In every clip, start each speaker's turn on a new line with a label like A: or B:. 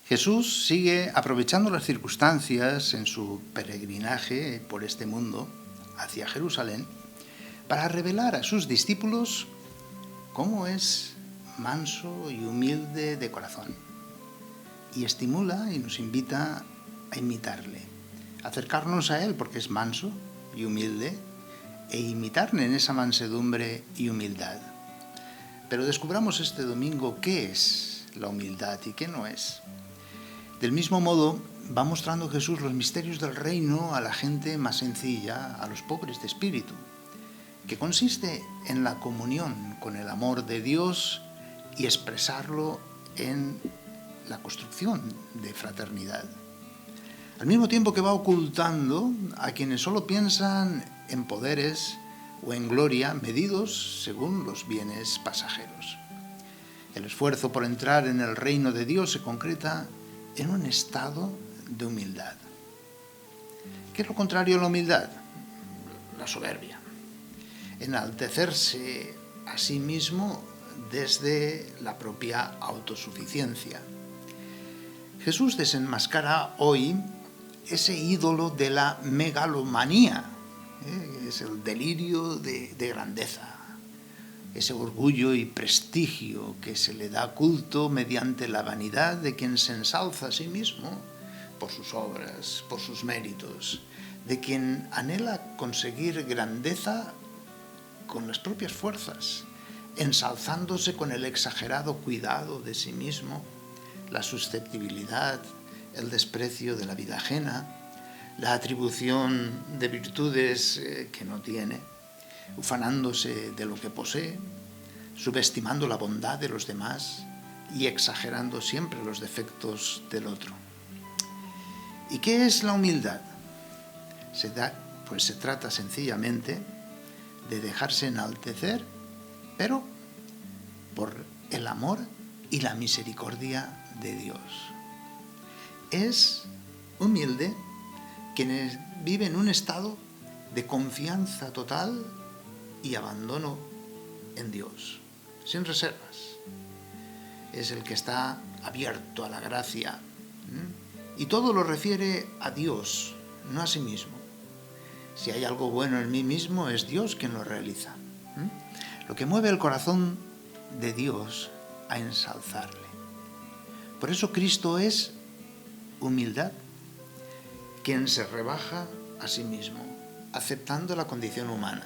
A: Jesús sigue aprovechando las circunstancias en su peregrinaje por este mundo hacia Jerusalén para revelar a sus discípulos cómo es manso y humilde de corazón, y estimula y nos invita a imitarle, a acercarnos a él porque es manso y humilde, e imitarle en esa mansedumbre y humildad. Pero descubramos este domingo qué es la humildad y qué no es. Del mismo modo, va mostrando Jesús los misterios del reino a la gente más sencilla, a los pobres de espíritu, que consiste en la comunión con el amor de Dios y expresarlo en la construcción de fraternidad. Al mismo tiempo que va ocultando a quienes solo piensan en poderes o en gloria medidos según los bienes pasajeros. El esfuerzo por entrar en el reino de Dios se concreta en un estado de humildad. ¿Qué es lo contrario a la humildad? La soberbia. Enaltecerse a sí mismo desde la propia autosuficiencia. Jesús desenmascara hoy ese ídolo de la megalomanía, es el delirio de grandeza, ese orgullo y prestigio que se le da culto mediante la vanidad de quien se ensalza a sí mismo por sus obras, por sus méritos, de quien anhela conseguir grandeza con las propias fuerzas, ensalzándose con el exagerado cuidado de sí mismo, la susceptibilidad, el desprecio de la vida ajena, la atribución de virtudes que no tiene, ufanándose de lo que posee, subestimando la bondad de los demás y exagerando siempre los defectos del otro. ¿Y qué es la humildad? Pues se trata sencillamente de dejarse enaltecer, pero por el amor y la misericordia de Dios. Es humilde quien vive en un estado de confianza total y abandono en Dios, sin reservas. Es el que está abierto a la gracia, y todo lo refiere a Dios, no a sí mismo. Si hay algo bueno en mí mismo, es Dios quien lo realiza. Lo que mueve el corazón de Dios a ensalzarle. Por eso Cristo es humildad, quien se rebaja a sí mismo, aceptando la condición humana,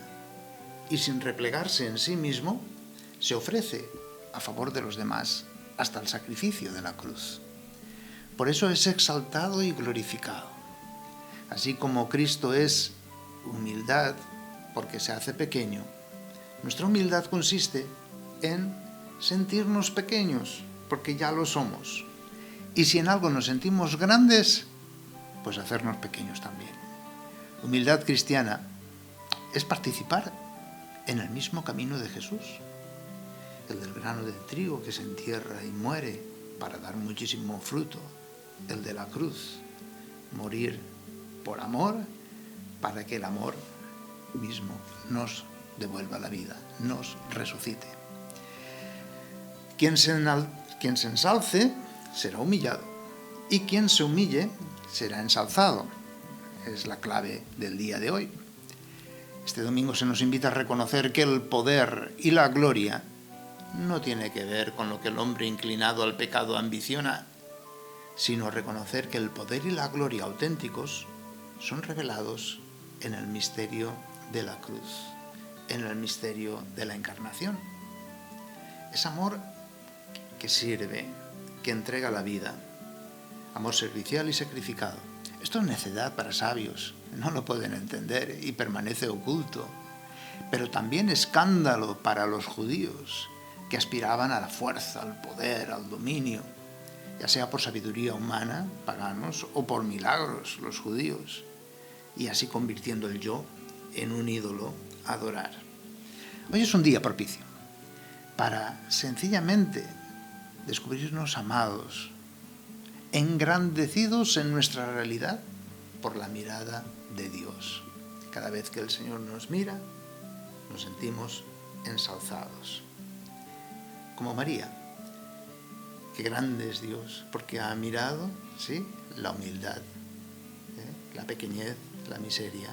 A: y sin replegarse en sí mismo, se ofrece a favor de los demás hasta el sacrificio de la cruz. Por eso es exaltado y glorificado. Así como Cristo es humildad porque se hace pequeño, nuestra humildad consiste en sentirnos pequeños porque ya lo somos. Y si en algo nos sentimos grandes, pues hacernos pequeños también. Humildad cristiana es participar en el mismo camino de Jesús, el del grano de trigo que se entierra y muere para dar muchísimo fruto, el de la cruz, morir por amor para que el amor mismo nos devuelva la vida, nos resucite. Quien se ensalce será humillado, y quien se humille será ensalzado. Es la clave del día de hoy. Este domingo se nos invita a reconocer que el poder y la gloria no tiene que ver con lo que el hombre inclinado al pecado ambiciona, sino reconocer que el poder y la gloria auténticos son revelados en el misterio de la cruz, en el misterio de la encarnación. Es amor que sirve, que entrega la vida, amor servicial y sacrificado. Esto es necedad para sabios, no lo pueden entender y permanece oculto, pero también escándalo para los judíos, que aspiraban a la fuerza, al poder, al dominio, ya sea por sabiduría humana, paganos, o por milagros, los judíos, y así convirtiendo el yo en un ídolo a adorar. Hoy es un día propicio para sencillamente descubrirnos amados, engrandecidos en nuestra realidad por la mirada de Dios. Cada vez que el Señor nos mira, nos sentimos ensalzados. Como María. Qué grande es Dios, porque ha mirado, ¿sí?, la humildad, la pequeñez, la miseria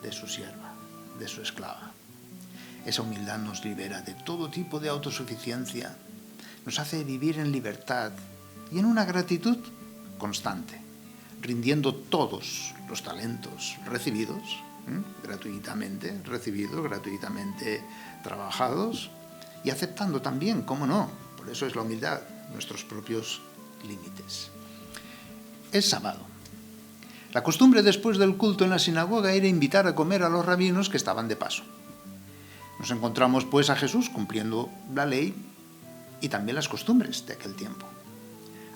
A: de su sierva, de su esclava. Esa humildad nos libera de todo tipo de autosuficiencia, nos hace vivir en libertad y en una gratitud constante, rindiendo todos los talentos recibidos, gratuitamente recibidos, gratuitamente trabajados, y aceptando también, cómo no, por eso es la humildad, nuestros propios límites. Es sábado. La costumbre después del culto en la sinagoga era invitar a comer a los rabinos que estaban de paso. Nos encontramos pues a Jesús cumpliendo la ley y también las costumbres de aquel tiempo.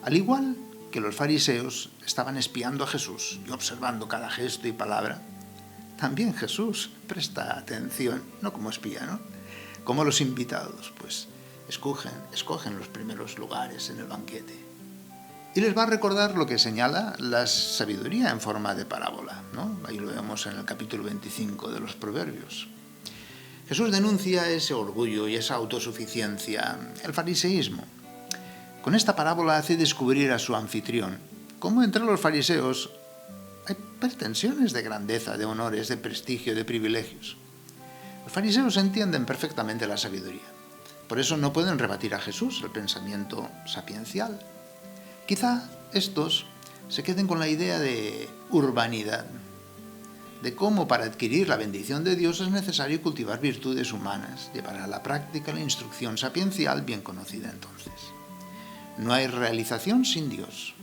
A: Al igual que los fariseos estaban espiando a Jesús y observando cada gesto y palabra, también Jesús presta atención, no como espía, ¿no? Como los invitados, pues escogen los primeros lugares en el banquete. Y les va a recordar lo que señala la sabiduría en forma de parábola, ¿no? Ahí lo vemos en el capítulo 25 de los Proverbios. Jesús denuncia ese orgullo y esa autosuficiencia, el fariseísmo. Con esta parábola hace descubrir a su anfitrión cómo entre los fariseos hay pretensiones de grandeza, de honores, de prestigio, de privilegios. Los fariseos entienden perfectamente la sabiduría. Por eso no pueden rebatir a Jesús el pensamiento sapiencial. Quizá estos se queden con la idea de urbanidad, de cómo para adquirir la bendición de Dios es necesario cultivar virtudes humanas, llevar a la práctica la instrucción sapiencial bien conocida entonces. No hay realización sin Dios.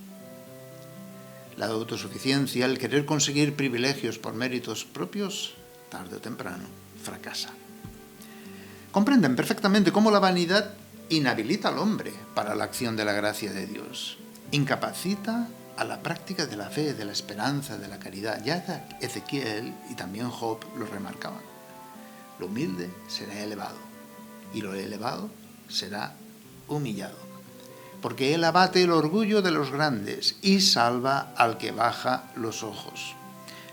A: La autosuficiencia, el querer conseguir privilegios por méritos propios, tarde o temprano, fracasa. Comprenden perfectamente cómo la vanidad inhabilita al hombre para la acción de la gracia de Dios, incapacita a la práctica de la fe, de la esperanza, de la caridad. Ya Ezequiel y también Job lo remarcaban. Lo humilde será elevado y lo elevado será humillado, porque él abate el orgullo de los grandes y salva al que baja los ojos.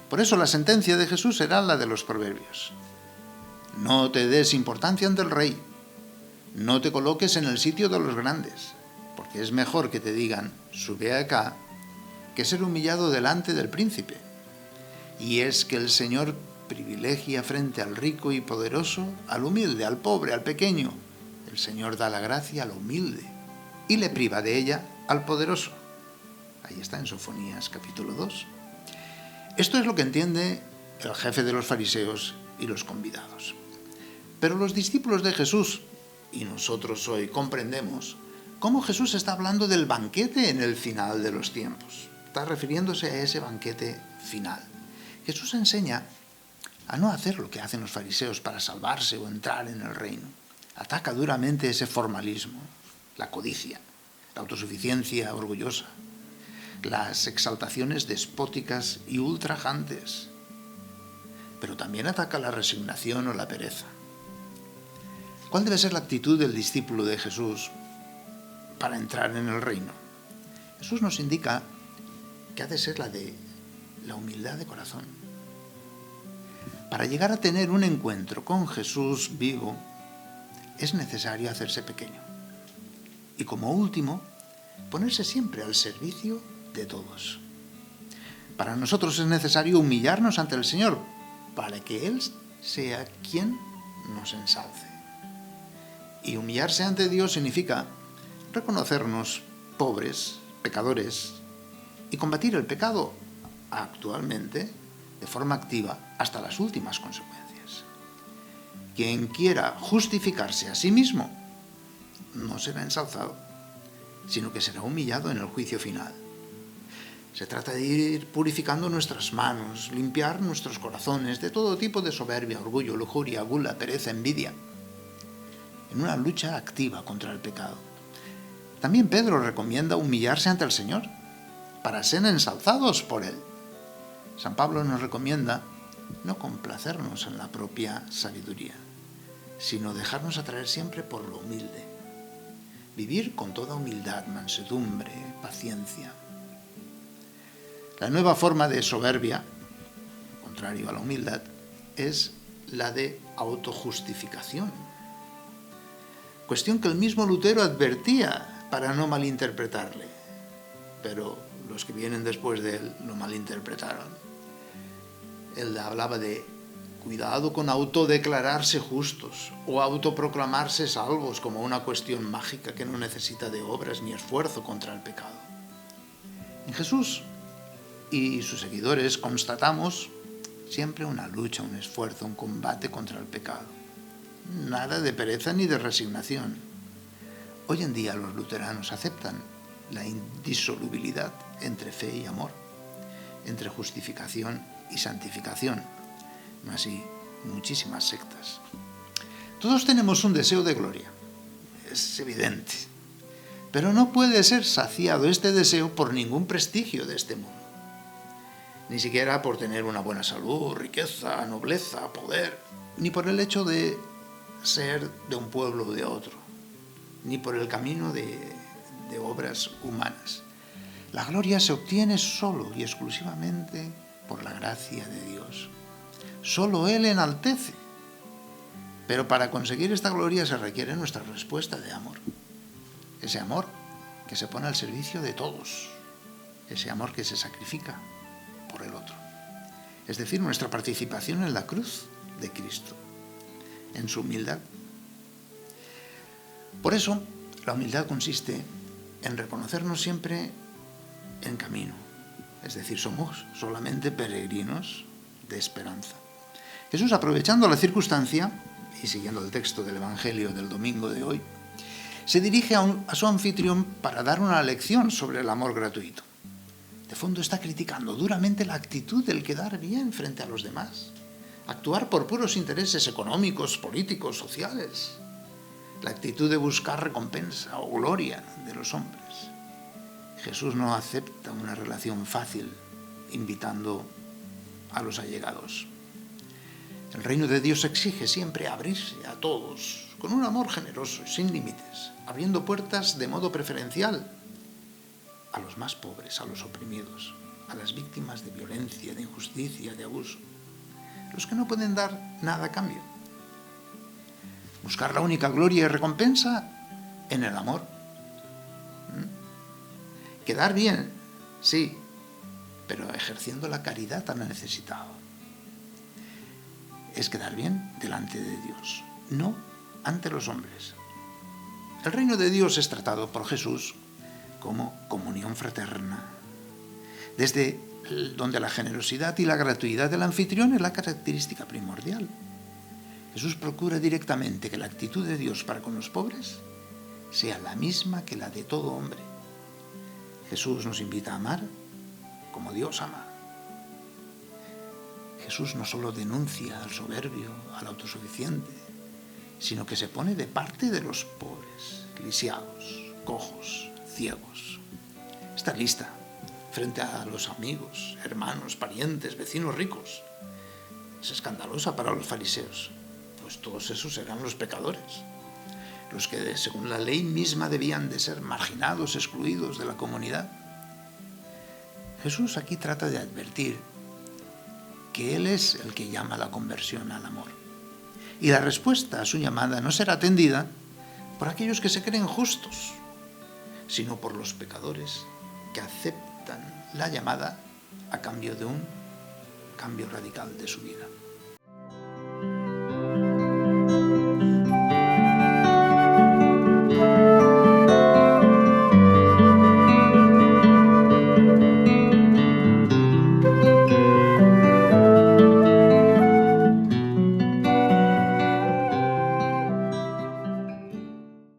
A: Por eso la sentencia de Jesús será la de los Proverbios. No te des importancia ante el rey, no te coloques en el sitio de los grandes, porque es mejor que te digan, sube acá, que ser humillado delante del príncipe. Y es que el Señor privilegia frente al rico y poderoso, al humilde, al pobre, al pequeño. El Señor da la gracia al humilde y le priva de ella al poderoso. Ahí está en Sofonías capítulo 2. Esto es lo que entiende el jefe de los fariseos y los convidados. Pero los discípulos de Jesús, y nosotros hoy, comprendemos cómo Jesús está hablando del banquete en el final de los tiempos. Está refiriéndose a ese banquete final. Jesús enseña a no hacer lo que hacen los fariseos para salvarse o entrar en el reino. Ataca duramente ese formalismo, la codicia, la autosuficiencia orgullosa, las exaltaciones despóticas y ultrajantes, pero también ataca la resignación o la pereza. ¿Cuál debe ser la actitud del discípulo de Jesús para entrar en el reino? Jesús nos indica que ha de ser la de la humildad de corazón. Para llegar a tener un encuentro con Jesús vivo, es necesario hacerse pequeño. Y como último, ponerse siempre al servicio de todos. Para nosotros es necesario humillarnos ante el Señor, para que Él sea quien nos ensalce. Y humillarse ante Dios significa reconocernos pobres, pecadores, y combatir el pecado actualmente de forma activa hasta las últimas consecuencias. Quien quiera justificarse a sí mismo no será ensalzado, sino que será humillado en el juicio final. Se trata de ir purificando nuestras manos, limpiar nuestros corazones de todo tipo de soberbia, orgullo, lujuria, gula, pereza, envidia, en una lucha activa contra el pecado. También Pedro recomienda humillarse ante el Señor para ser ensalzados por Él. San Pablo nos recomienda no complacernos en la propia sabiduría, sino dejarnos atraer siempre por lo humilde. Vivir con toda humildad, mansedumbre, paciencia. La nueva forma de soberbia, contrario a la humildad, es la de autojustificación. Cuestión que el mismo Lutero advertía para no malinterpretarle, pero los que vienen después de él lo malinterpretaron. Él hablaba de cuidado con autodeclararse justos o autoproclamarse salvos como una cuestión mágica que no necesita de obras ni esfuerzo contra el pecado. En Jesús y sus seguidores constatamos siempre una lucha, un esfuerzo, un combate contra el pecado. Nada de pereza ni de resignación. Hoy en día los luteranos aceptan la indisolubilidad entre fe y amor, entre justificación y santificación. No así muchísimas sectas. Todos tenemos un deseo de gloria, es evidente, pero no puede ser saciado este deseo por ningún prestigio de este mundo. Ni siquiera por tener una buena salud, riqueza, nobleza, poder, ni por el hecho de ser de un pueblo o de otro, ni por el camino de obras humanas. La gloria se obtiene solo y exclusivamente por la gracia de Dios. Solo Él enaltece. Pero para conseguir esta gloria se requiere nuestra respuesta de amor. Ese amor que se pone al servicio de todos. Ese amor que se sacrifica por el otro. Es decir, nuestra participación en la cruz de Cristo, en su humildad. Por eso, la humildad consiste en reconocernos siempre en camino. Es decir, somos solamente peregrinos de esperanza. Jesús, aprovechando la circunstancia, y siguiendo el texto del Evangelio del domingo de hoy, se dirige a su anfitrión para dar una lección sobre el amor gratuito. De fondo está criticando duramente la actitud del quedar bien frente a los demás, actuar por puros intereses económicos, políticos, sociales, la actitud de buscar recompensa o gloria de los hombres. Jesús no acepta una relación fácil invitando a los allegados. El reino de Dios exige siempre abrirse a todos, con un amor generoso y sin límites, abriendo puertas de modo preferencial a los más pobres, a los oprimidos, a las víctimas de violencia, de injusticia, de abuso, los que no pueden dar nada a cambio. Buscar la única gloria y recompensa en el amor. Quedar bien, sí, pero ejerciendo la caridad al necesitado. Es quedar bien delante de Dios, no ante los hombres. El reino de Dios es tratado por Jesús como comunión fraterna, desde donde la generosidad y la gratuidad del anfitrión es la característica primordial. Jesús procura directamente que la actitud de Dios para con los pobres sea la misma que la de todo hombre. Jesús nos invita a amar como Dios ama. Jesús no solo denuncia al soberbio, al autosuficiente, sino que se pone de parte de los pobres, lisiados, cojos, ciegos. Está lista frente a los amigos, hermanos, parientes, vecinos ricos. Es escandalosa para los fariseos, pues todos esos eran los pecadores, los que según la ley misma debían de ser marginados, excluidos de la comunidad. Jesús aquí trata de advertir que Él es el que llama a la conversión al amor. Y la respuesta a su llamada no será atendida por aquellos que se creen justos, sino por los pecadores que aceptan la llamada a cambio de un cambio radical de su vida.